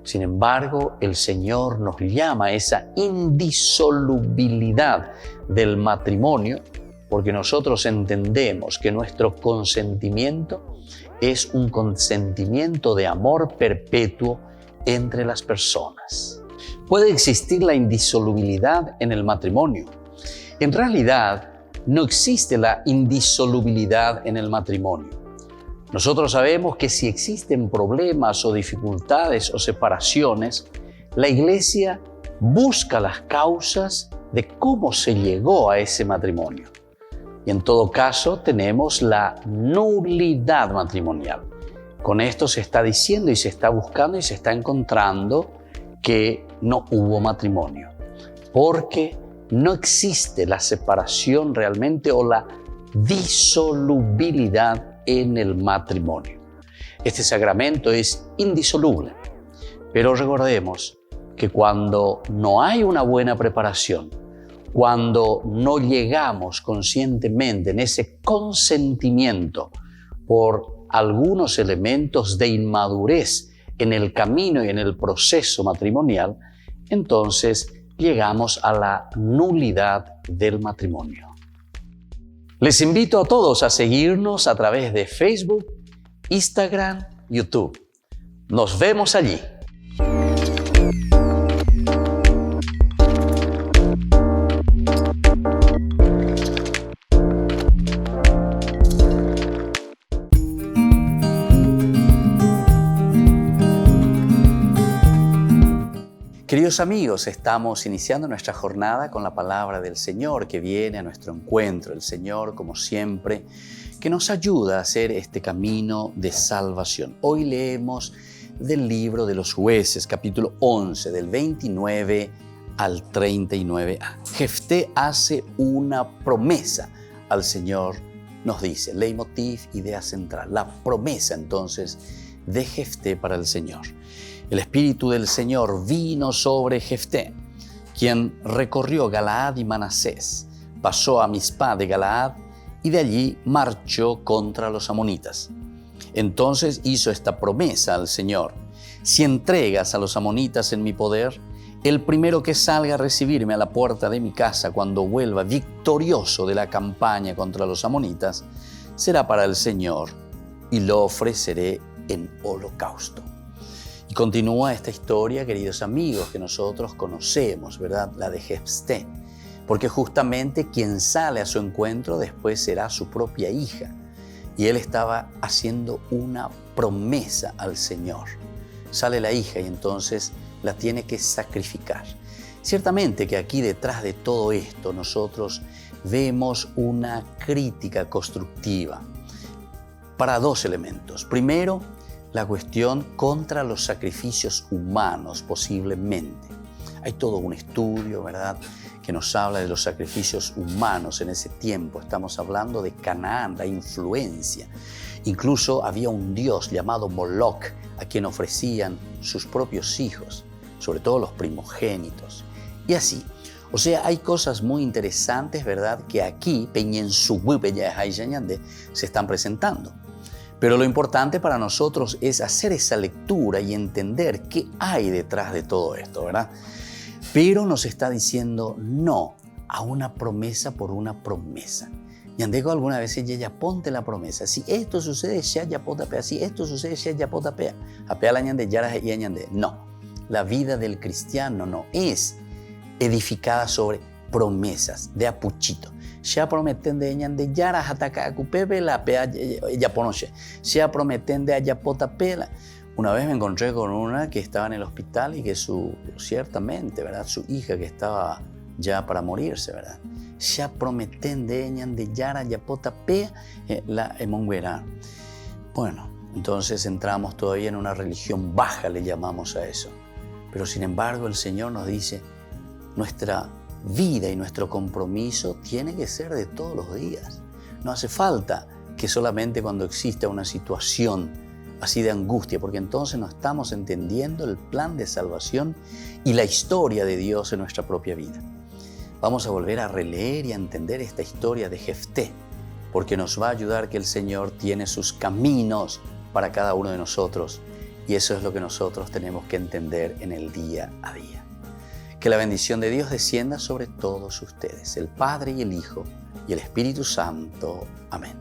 Sin embargo, el Señor nos llama a esa indisolubilidad del matrimonio, porque nosotros entendemos que nuestro consentimiento es un consentimiento de amor perpetuo entre las personas. Puede existir la indisolubilidad en el matrimonio. En realidad, no existe la indisolubilidad en el matrimonio. Nosotros sabemos que si existen problemas o dificultades o separaciones, la Iglesia busca las causas de cómo se llegó a ese matrimonio. Y en todo caso tenemos la nulidad matrimonial. Con esto se está diciendo y se está buscando y se está encontrando que no hubo matrimonio, porque no existe la separación realmente o la disolubilidad en el matrimonio. Este sacramento es indisoluble, pero recordemos que cuando no hay una buena preparación, cuando no llegamos conscientemente en ese consentimiento por algunos elementos de inmadurez en el camino y en el proceso matrimonial, entonces llegamos a la nulidad del matrimonio. Les invito a todos a seguirnos a través de Facebook, Instagram, YouTube. Nos vemos allí. Queridos amigos, estamos iniciando nuestra jornada con la palabra del Señor que viene a nuestro encuentro. El Señor, como siempre, que nos ayuda a hacer este camino de salvación. Hoy leemos del libro de los Jueces, capítulo 11, del 29 al 39a. Jefté hace una promesa al Señor, nos dice, leitmotiv, idea central, la promesa entonces de Jefté para el Señor. El Espíritu del Señor vino sobre Jefté, quien recorrió Galaad y Manasés, pasó a Mizpá de Galaad y de allí marchó contra los amonitas. Entonces hizo esta promesa al Señor: si entregas a los amonitas en mi poder, el primero que salga a recibirme a la puerta de mi casa cuando vuelva victorioso de la campaña contra los amonitas, será para el Señor y lo ofreceré en holocausto. Y Continúa esta historia, queridos amigos, que nosotros conocemos, ¿verdad? La de Jefté. Porque justamente quien sale a su encuentro después será su propia hija. Y él estaba haciendo una promesa al Señor. Sale la hija y entonces la tiene que sacrificar. Ciertamente que aquí detrás de todo esto nosotros vemos una crítica constructiva para dos elementos. Primero, la cuestión contra los sacrificios humanos, posiblemente. Hay todo un estudio, ¿verdad?, que nos habla de los sacrificios humanos en ese tiempo. Estamos hablando de Canaán, la influencia. Incluso había un dios llamado Moloch, a quien ofrecían sus propios hijos, sobre todo los primogénitos. Y así. O sea, hay cosas muy interesantes, ¿verdad?, que aquí, se están presentando. Pero lo importante para nosotros es hacer esa lectura y entender qué hay detrás de todo esto, ¿verdad? Pero nos está diciendo no a una promesa por una promesa. Yandego alguna vez ella ponte la promesa. Si esto sucede, ya potapea. Si esto sucede, ya potapea. Apea la ñande, yara y ñande. No. La vida del cristiano no es edificada sobre promesas de apuchito. Ya prometen de ñande yara hataka cupepe la pea ya ponoche. Ya prometen de allá potapela. Una vez me encontré con una que estaba en el hospital y que ciertamente, ¿verdad?, su hija que estaba ya para morirse, ¿verdad? Ya prometen de ñande yara ya potapea la emonguera. Bueno, entonces entramos todavía en una religión baja, le llamamos a eso. Pero sin embargo el Señor nos dice, nuestra vida y nuestro compromiso tiene que ser de todos los días. No hace falta que solamente cuando exista una situación así de angustia, porque entonces no estamos entendiendo el plan de salvación y la historia de Dios en nuestra propia vida. Vamos a volver a releer y a entender esta historia de Jefté, porque nos va a ayudar que el Señor tiene sus caminos para cada uno de nosotros, y eso es lo que nosotros tenemos que entender en el día a día. Que la bendición de Dios descienda sobre todos ustedes, el Padre y el Hijo y el Espíritu Santo. Amén.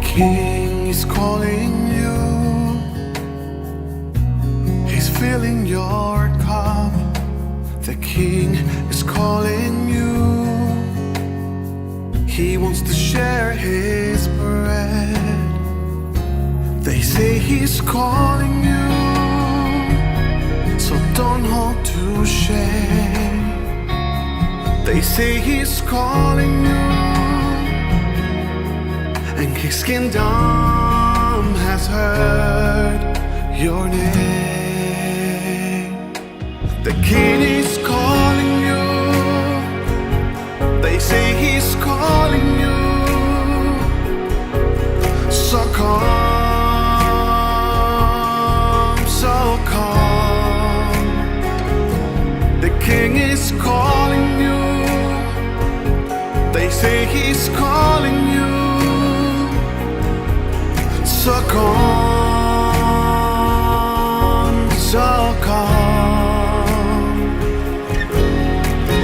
King is calling you. He's filling your cup. The King is calling you. He wants to share his bread. They say he's calling you, so don't hold to shame. They say he's calling you, and his kingdom has heard your name. The King is calling you. They say he's calling you. So come, so come. The King is calling you. They say he's calling you. So come, so come.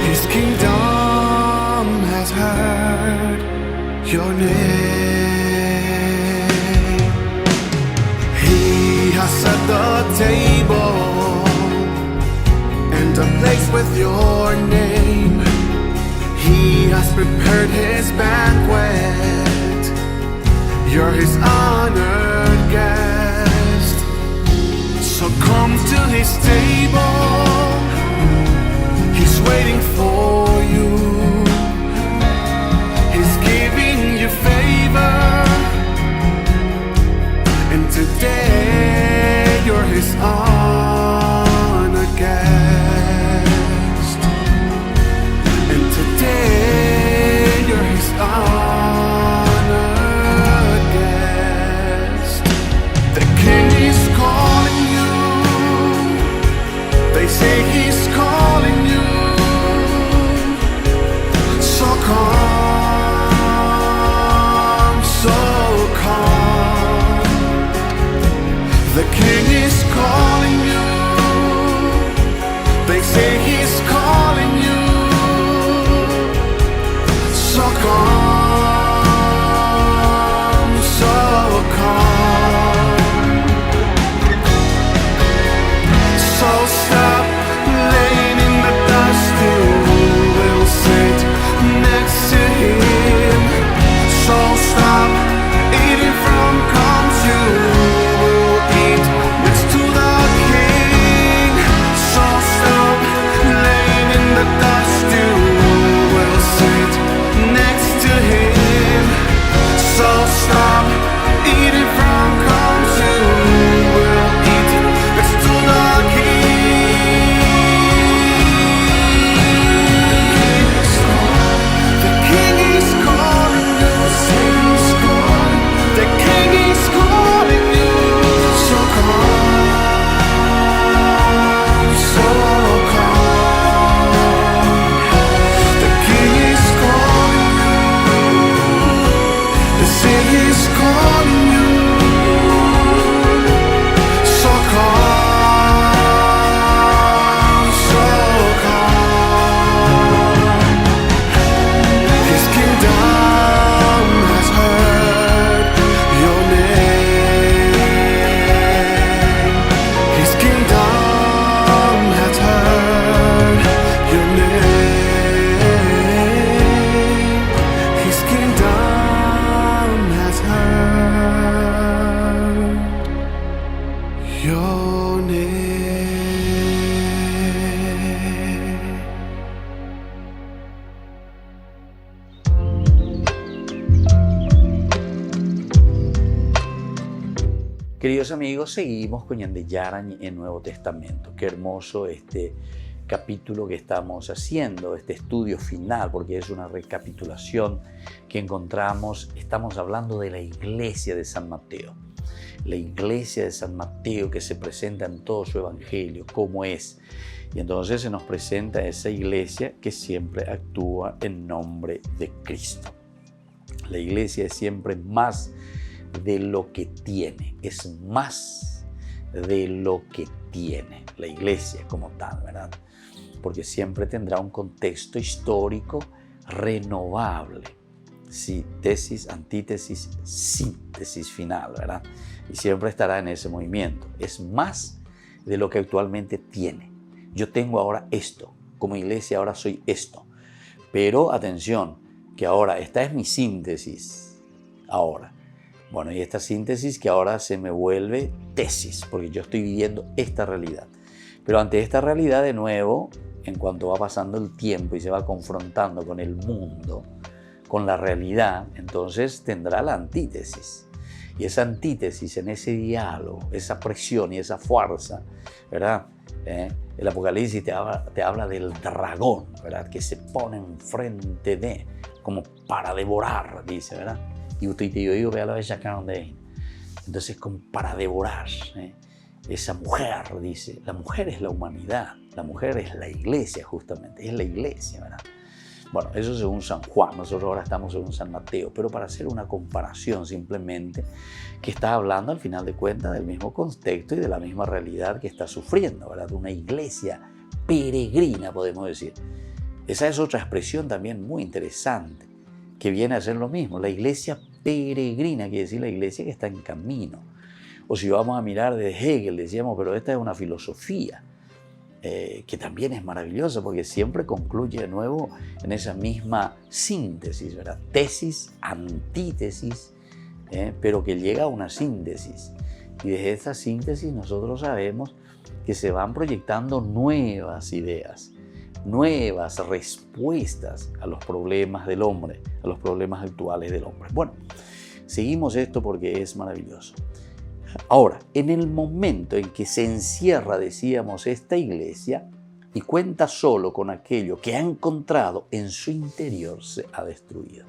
His kingdom has heard your name. He has set the table and a place with your name. He has prepared his banquet. You're his honored guest. So come to his table. He's waiting for you. He's giving you favor. And today you're his honored guest. And today you're his honored guest. The King is calling you. They say he's calling you. calling you. So come, so come. His kingdom has heard your name. His kingdom has heard your name. His kingdom has heard your name. Queridos amigos, seguimos con Ñande Yarañe en Nuevo Testamento. Qué hermoso este capítulo que estamos haciendo, este estudio final, porque es una recapitulación que encontramos. Estamos hablando de la iglesia de San Mateo. La iglesia de San Mateo que se presenta en todo su evangelio, cómo es. Y entonces se nos presenta esa iglesia que siempre actúa en nombre de Cristo. La iglesia es siempre más de lo que tiene, es más de lo que tiene la iglesia como tal, ¿verdad? Porque siempre tendrá un contexto histórico renovable. Sí, tesis, antítesis, síntesis final, ¿verdad? Y siempre estará en ese movimiento. Es más de lo que actualmente tiene. Yo tengo ahora esto, como iglesia ahora soy esto. Pero atención, que ahora esta es mi síntesis, ahora. Bueno, y esta síntesis que ahora se me vuelve tesis, porque yo estoy viviendo esta realidad. Pero ante esta realidad, de nuevo, en cuanto va pasando el tiempo y se va confrontando con el mundo, con la realidad, entonces tendrá la antítesis. Y esa antítesis en ese diálogo, esa presión y esa fuerza, ¿verdad? El Apocalipsis te habla del dragón, ¿verdad? Que se pone enfrente de, como para devorar, dice, ¿verdad? Y usted te digo, vea la bella cara donde. Entonces, como para devorar, esa mujer, dice, la mujer es la humanidad, la mujer es la iglesia justamente, es la iglesia, ¿verdad? Bueno, eso según San Juan, nosotros ahora estamos según San Mateo, pero para hacer una comparación simplemente, que está hablando al final de cuentas del mismo contexto y de la misma realidad que está sufriendo, ¿verdad? Una iglesia peregrina, podemos decir. Esa es otra expresión también muy interesante, que viene a ser lo mismo. La iglesia peregrina quiere decir la iglesia que está en camino. O si vamos a mirar de Hegel, decíamos, pero esta es una filosofía que también es maravillosa porque siempre concluye de nuevo en esa misma síntesis, ¿verdad? Tesis, antítesis, pero que llega a una síntesis. Y desde esta síntesis nosotros sabemos que se van proyectando nuevas ideas, nuevas respuestas a los problemas del hombre, a los problemas actuales del hombre. Bueno, seguimos esto porque es maravilloso. Ahora, en el momento en que se encierra, decíamos, esta iglesia y cuenta solo con aquello que ha encontrado en su interior, se ha destruido.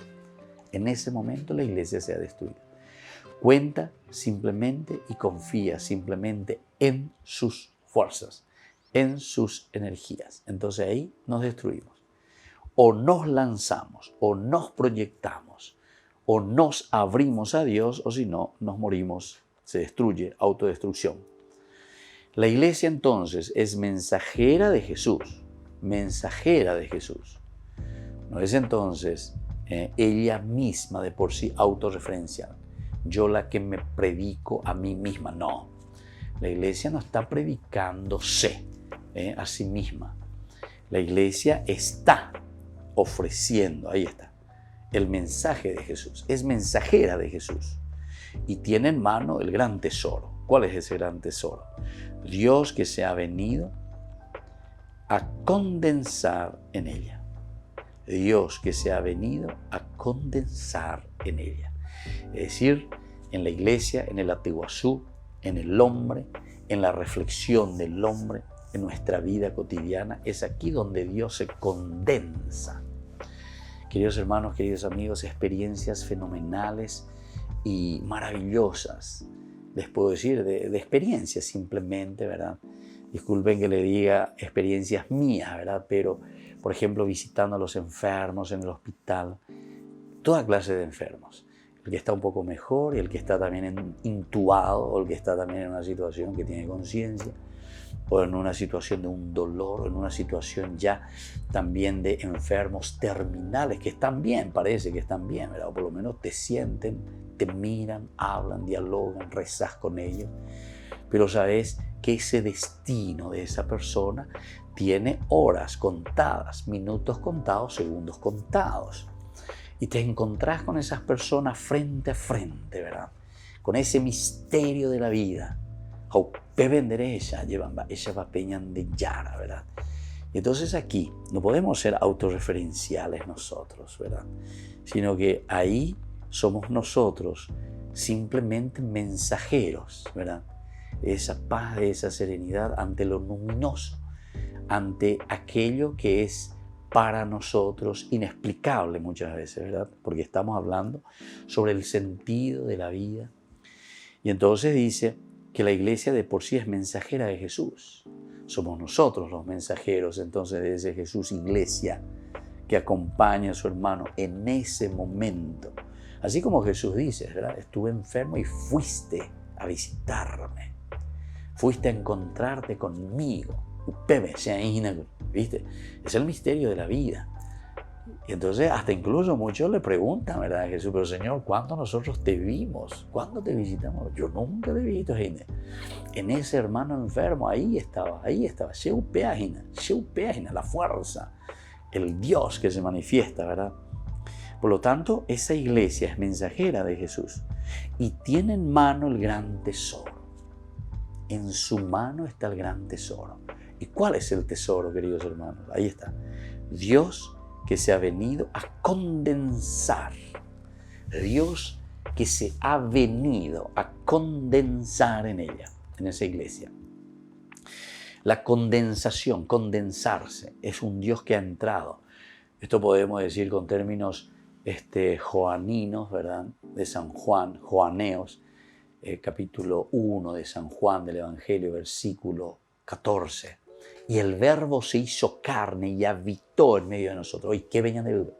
En ese momento la iglesia se ha destruido. Cuenta simplemente y confía simplemente en sus fuerzas, en sus energías. Entonces ahí nos destruimos. O nos lanzamos, o nos proyectamos, o nos abrimos a Dios, o si no, nos morimos. Se destruye, autodestrucción. La iglesia entonces es mensajera de Jesús, mensajera de Jesús. No es entonces ella misma de por sí autorreferencial. Yo la que me predico a mí misma, no. La iglesia no está predicándose a sí misma. La iglesia está ofreciendo, ahí está, el mensaje de Jesús. Es mensajera de Jesús. Y tiene en mano el gran tesoro. ¿Cuál es ese gran tesoro? Dios que se ha venido a condensar en ella. Dios que se ha venido a condensar en ella. Es decir, en la iglesia, en el Atiguazú, en el hombre, en la reflexión del hombre, en nuestra vida cotidiana, es aquí donde Dios se condensa. Queridos hermanos, queridos amigos, experiencias fenomenales y maravillosas, les puedo decir, de experiencias simplemente, ¿verdad? Disculpen que le diga experiencias mías, ¿verdad? Pero, por ejemplo, visitando a los enfermos en el hospital, toda clase de enfermos. el que está un poco mejor y el que está también intubado o el que está también en una situación que tiene conciencia o en una situación de un dolor o en una situación ya también de enfermos terminales que están bien, parece que están bien, ¿verdad? O por lo menos te sienten, te miran, hablan, dialogan, rezas con ellos, pero sabes que ese destino de esa persona tiene horas contadas, minutos contados, segundos contados. Y te encontrás con esas personas frente a frente, ¿verdad? Con ese misterio de la vida. Ella va peñan de Yara, ¿verdad? Y entonces aquí no podemos ser autorreferenciales nosotros, ¿verdad? Sino que ahí somos nosotros simplemente mensajeros, ¿verdad? De esa paz, de esa serenidad ante lo luminoso, ante aquello que es para nosotros inexplicable muchas veces, ¿verdad? Porque estamos hablando sobre el sentido de la vida. Y entonces dice que la iglesia de por sí es mensajera de Jesús. Somos nosotros los mensajeros entonces de ese Jesús iglesia que acompaña a su hermano en ese momento. Así como Jesús dice, ¿verdad? Estuve enfermo y fuiste a visitarme. Fuiste a encontrarte conmigo. ¿Viste? Es el misterio de la vida. Y entonces hasta incluso muchos le preguntan, ¿verdad? A Jesús, pero Señor, ¿cuándo nosotros te vimos? ¿Cuándo te visitamos? Yo nunca te he visto, Gine. En ese hermano enfermo, ahí estaba. La fuerza, el Dios que se manifiesta, ¿verdad? Por lo tanto, esa iglesia es mensajera de Jesús y tiene en mano el gran tesoro. En su mano está el gran tesoro. ¿Y cuál es el tesoro, queridos hermanos? Ahí está. Dios que se ha venido a condensar. Dios que se ha venido a condensar en ella, en esa iglesia. La condensación, condensarse, es un Dios que ha entrado. Esto podemos decir con términos joaninos, ¿verdad? De San Juan, joaneos, capítulo 1 de San Juan del Evangelio, versículo 14. Y el verbo se hizo carne y habitó en medio de nosotros. Hoy, ¿qué venían de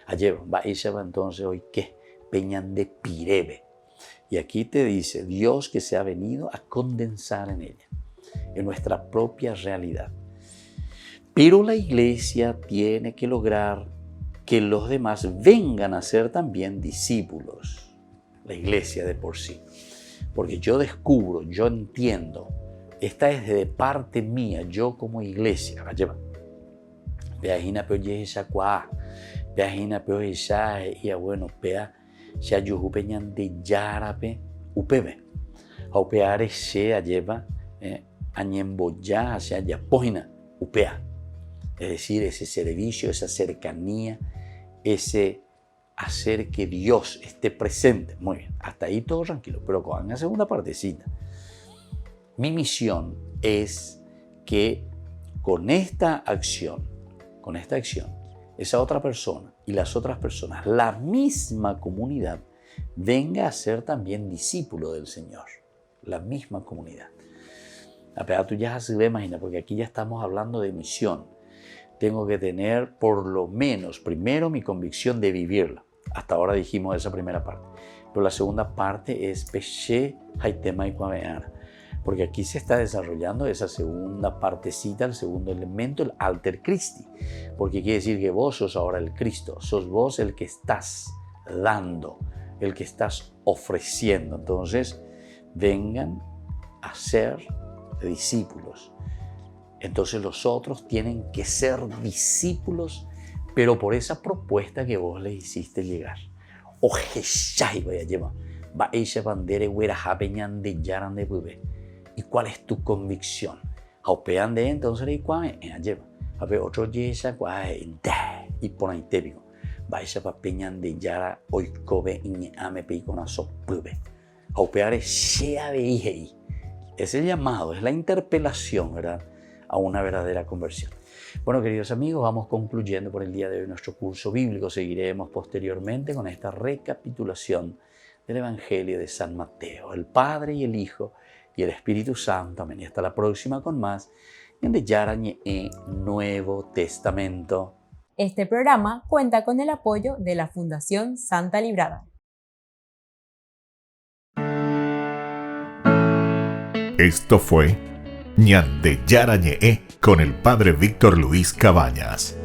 ayer? Ella va entonces hoy, ¿qué? Venían de Pirebe. Y aquí te dice, Dios que se ha venido a condensar en ella, en nuestra propia realidad. Pero la iglesia tiene que lograr que los demás vengan a ser también discípulos. La iglesia de por sí. Porque yo descubro, yo entiendo, esta es de parte mía, yo como iglesia. Peajina peo yesha kwa, peajina peo yesha y bueno, pea ya yuhu peñan de yarape upebe. Au peare se lleva añemboya hacia yapojina upea. Es decir, ese servicio, esa cercanía, ese hacer que Dios esté presente. Muy bien, hasta ahí todo tranquilo, pero con la segunda partecita. Mi misión es que con esta acción, esa otra persona y las otras personas, la misma comunidad, venga a ser también discípulo del Señor. La misma comunidad. Pero tú ya se ve, imagina, porque aquí ya estamos hablando de misión. Tengo que tener por lo menos, primero, mi convicción de vivirla. Hasta ahora dijimos esa primera parte. Pero la segunda parte es Peshe Haitema y Cuaveana. Porque aquí se está desarrollando esa segunda partecita, el segundo elemento, el alter Christi. Porque quiere decir que vos sos ahora el Cristo, sos vos el que estás dando, el que estás ofreciendo. Entonces, vengan a ser discípulos. Entonces los otros tienen que ser discípulos, pero por esa propuesta que vos les hiciste llegar. ¿Y cuál es tu convicción? Entonces otro y por ahí te digo, vaya para peñan de yara hoy cobe y ame peicona sopube. Es el llamado, es la interpelación, ¿verdad? A una verdadera conversión. Bueno, queridos amigos, vamos concluyendo por el día de hoy nuestro curso bíblico. Seguiremos posteriormente con esta recapitulación del Evangelio de San Mateo, el Padre y el Hijo y el Espíritu Santo. Amén. Y hasta la próxima con más de Yarañe Nuevo Testamento. Este programa cuenta con el apoyo de la Fundación Santa Librada. Esto fue Ñande Yarañe con el Padre Víctor Luis Cabañas.